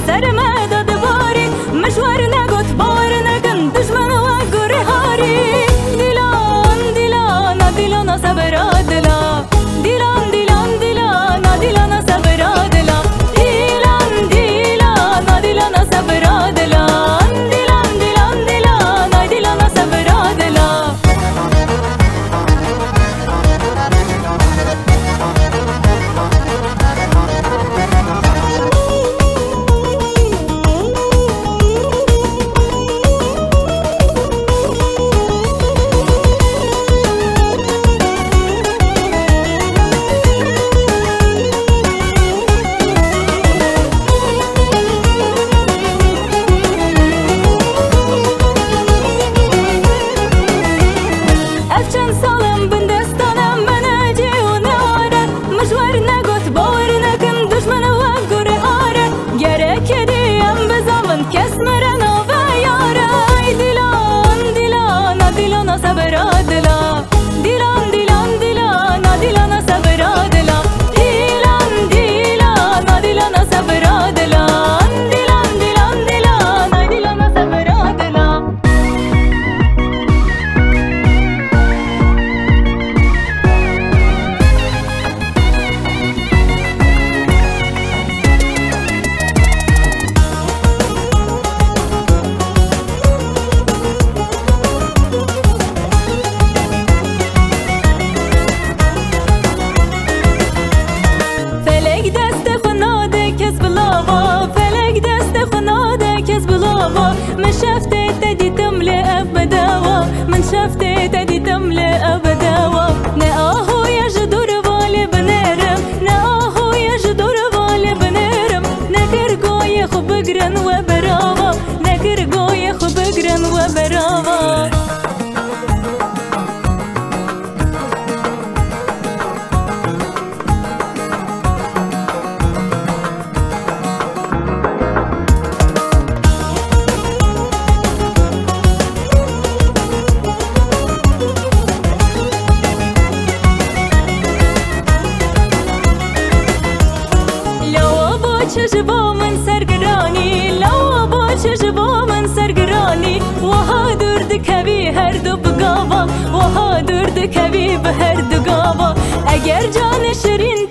سر مداد باری مشوار نگوت بار نکن دشمن و گوری هاری دیلان دیلان دیلان صبر دلا دیلان دیلان دیلان دیلان صبر دلا دیلان دیلان دیلان صبر دلا دیلان دیلان دیلان دیلان صبر دلا من شفته تديتم لأبداوا من شفته تديتم لأبداوا نآهو يجدور بالي بنرم نآهو يجدور بالي بنرم نكرقو يخو بقرن وبراوا نكرقو يخو بقرن وبراوا شجبا من سرگرانی لو با شجبا من سرگرانی وها درد کبی هر دو بگاوا وها درد کبی به هر دو گاوا اگر جان شیرین